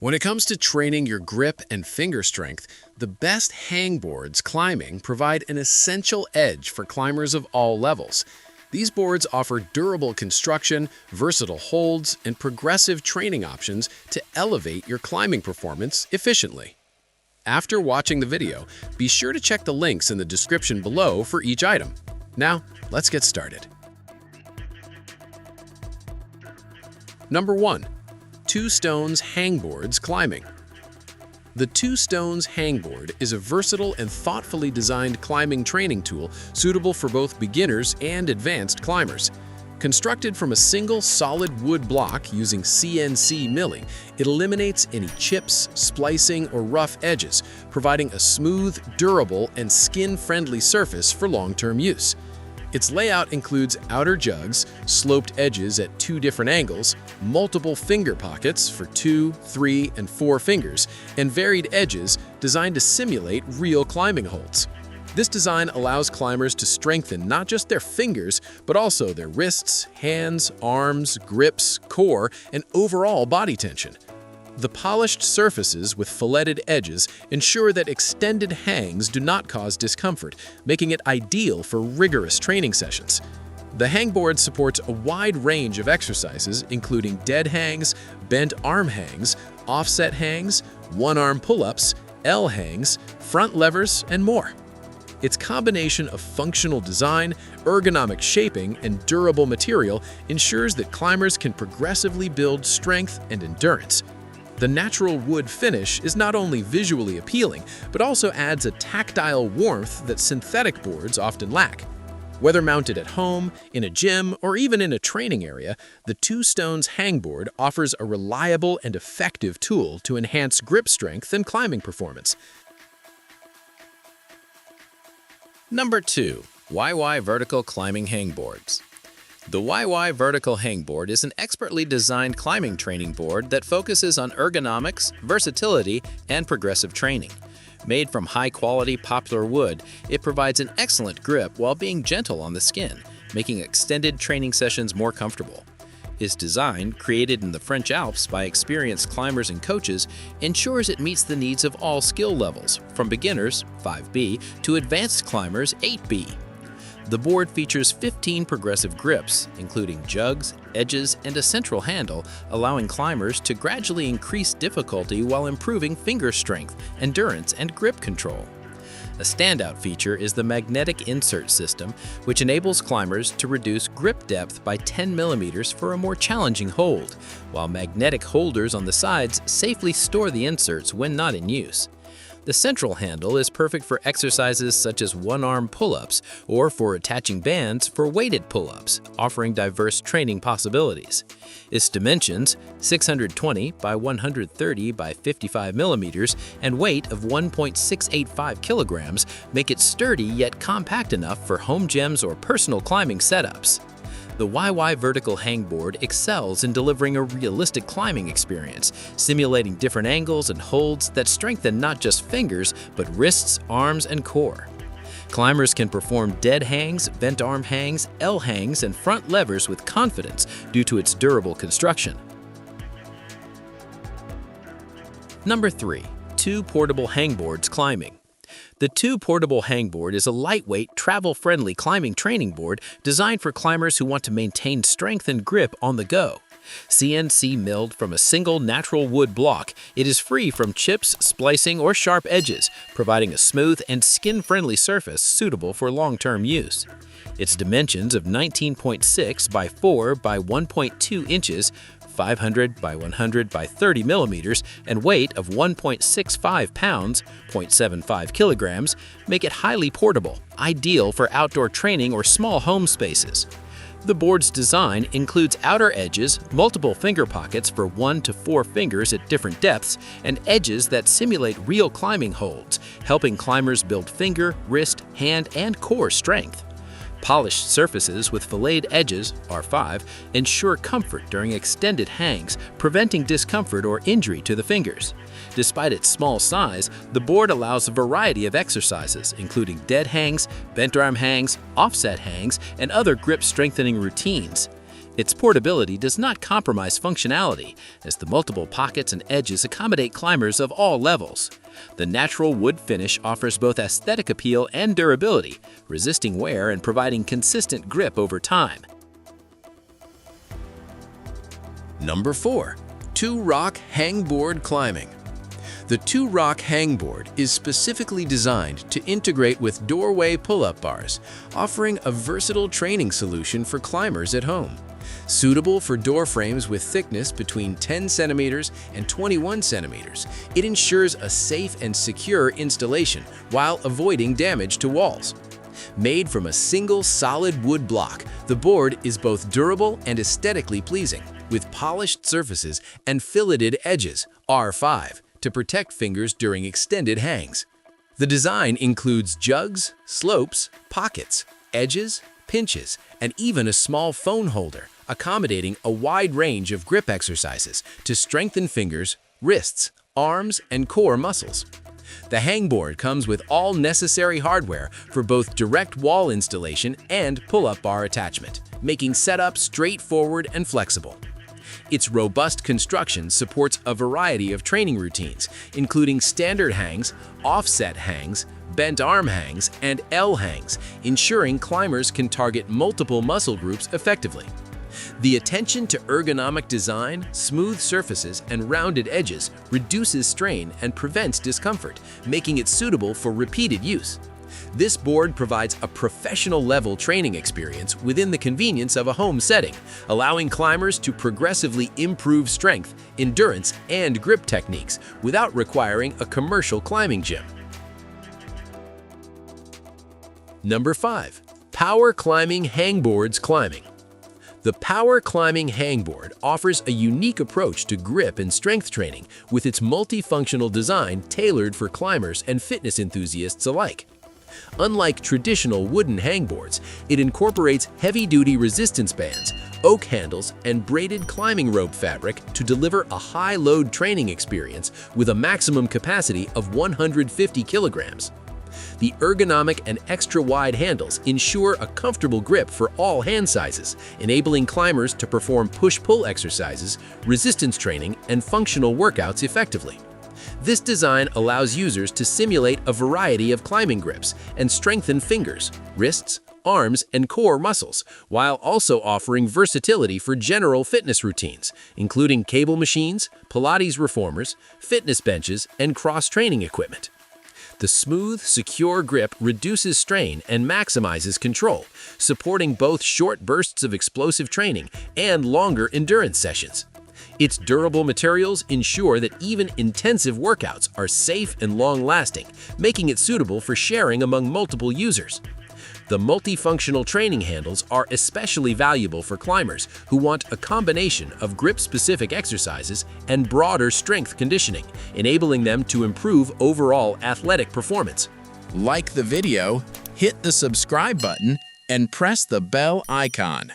When it comes to training your grip and finger strength, the best hangboards climbing provide an essential edge for climbers of all levels. These boards offer durable construction, versatile holds, and progressive training options to elevate your climbing performance efficiently. After watching the video, be sure to check the links in the description below for each item. Now, let's get started. Number 1. Two Stones Hangboards Climbing. The Two Stones Hangboard is a versatile and thoughtfully designed climbing training tool suitable for both beginners and advanced climbers. Constructed from a single solid wood block using CNC milling, it eliminates any chips, splicing, or rough edges, providing a smooth, durable, and skin-friendly surface for long-term use. Its layout includes outer jugs, sloped edges at 2 different angles, multiple finger pockets for 2, 3, and 4 fingers, and varied edges designed to simulate real climbing holds. This design allows climbers to strengthen not just their fingers, but also their wrists, hands, arms, grips, core, and overall body tension. The polished surfaces with filleted edges ensure that extended hangs do not cause discomfort, making it ideal for rigorous training sessions. The hangboard supports a wide range of exercises, including dead hangs, bent arm hangs, offset hangs, one-arm pull-ups, L hangs, front levers, and more. Its combination of functional design, ergonomic shaping, and durable material ensures that climbers can progressively build strength and endurance. The natural wood finish is not only visually appealing, but also adds a tactile warmth that synthetic boards often lack. Whether mounted at home, in a gym, or even in a training area, the Two Stones Hangboard offers a reliable and effective tool to enhance grip strength and climbing performance. Number 2. YY Vertical Climbing Hangboards. The YY Vertical Hangboard is an expertly designed climbing training board that focuses on ergonomics, versatility, and progressive training. Made from high-quality poplar wood, it provides an excellent grip while being gentle on the skin, making extended training sessions more comfortable. Its design, created in the French Alps by experienced climbers and coaches, ensures it meets the needs of all skill levels, from beginners, 5B, to advanced climbers, 8B. The board features 15 progressive grips, including jugs, edges, and a central handle, allowing climbers to gradually increase difficulty while improving finger strength, endurance, and grip control. A standout feature is the magnetic insert system, which enables climbers to reduce grip depth by 10 mm for a more challenging hold, while magnetic holders on the sides safely store the inserts when not in use. The central handle is perfect for exercises such as one-arm pull-ups or for attaching bands for weighted pull-ups, offering diverse training possibilities. Its dimensions, 620 by 130 by 55 mm and weight of 1.685 kilograms, make it sturdy yet compact enough for home gyms or personal climbing setups. The YY Vertical Hangboard excels in delivering a realistic climbing experience, simulating different angles and holds that strengthen not just fingers, but wrists, arms, and core. Climbers can perform dead hangs, bent arm hangs, L hangs, and front levers with confidence due to its durable construction. Number 3. Two Portable Hangboards Climbing. The Two Portable Hangboard is a lightweight, travel-friendly climbing training board designed for climbers who want to maintain strength and grip on the go. CNC milled from a single natural wood block, it is free from chips, splicing, or sharp edges, providing a smooth and skin-friendly surface suitable for long-term use. Its dimensions of 19.6 by 4 by 1.2 inches, 500 by 100 by 30 millimeters, and weight of 1.65 pounds, 0.75 kilograms, make it highly portable, ideal for outdoor training or small home spaces. The board's design includes outer edges, multiple finger pockets for 1 to 4 fingers at different depths, and edges that simulate real climbing holds, helping climbers build finger, wrist, hand, and core strength. Polished surfaces with filleted edges, R5, ensure comfort during extended hangs, preventing discomfort or injury to the fingers. Despite its small size, the board allows a variety of exercises, including dead hangs, bent arm hangs, offset hangs, and other grip strengthening routines. Its portability does not compromise functionality, as the multiple pockets and edges accommodate climbers of all levels. The natural wood finish offers both aesthetic appeal and durability, resisting wear and providing consistent grip over time. Number 4. 2-Rock Hangboard Climbing. The 2-Rock Hangboard is specifically designed to integrate with doorway pull-up bars, offering a versatile training solution for climbers at home. Suitable for door frames with thickness between 10 centimeters and 21 centimeters, it ensures a safe and secure installation while avoiding damage to walls. Made from a single solid wood block, the board is both durable and aesthetically pleasing, with polished surfaces and filleted edges, R5, to protect fingers during extended hangs. The design includes jugs, slopes, pockets, edges, pinches, and even a small phone holder, accommodating a wide range of grip exercises to strengthen fingers, wrists, arms, and core muscles. The hangboard comes with all necessary hardware for both direct wall installation and pull-up bar attachment, making setup straightforward and flexible. Its robust construction supports a variety of training routines, including standard hangs, offset hangs, bent arm hangs, and L hangs, ensuring climbers can target multiple muscle groups effectively. The attention to ergonomic design, smooth surfaces, and rounded edges reduces strain and prevents discomfort, making it suitable for repeated use. This board provides a professional-level training experience within the convenience of a home setting, allowing climbers to progressively improve strength, endurance, and grip techniques without requiring a commercial climbing gym. Number 5. Power Climbing Hangboards Climbing. The Power Climbing Hangboard offers a unique approach to grip and strength training with its multifunctional design tailored for climbers and fitness enthusiasts alike. Unlike traditional wooden hangboards, it incorporates heavy-duty resistance bands, oak handles, and braided climbing rope fabric to deliver a high-load training experience with a maximum capacity of 150 kilograms. The ergonomic and extra-wide handles ensure a comfortable grip for all hand sizes, enabling climbers to perform push-pull exercises, resistance training, and functional workouts effectively. This design allows users to simulate a variety of climbing grips and strengthen fingers, wrists, arms, and core muscles, while also offering versatility for general fitness routines, including cable machines, Pilates reformers, fitness benches, and cross-training equipment. The smooth, secure grip reduces strain and maximizes control, supporting both short bursts of explosive training and longer endurance sessions. Its durable materials ensure that even intensive workouts are safe and long-lasting, making it suitable for sharing among multiple users. The multifunctional training handles are especially valuable for climbers who want a combination of grip-specific exercises and broader strength conditioning, enabling them to improve overall athletic performance. Like the video, hit the subscribe button, and press the bell icon.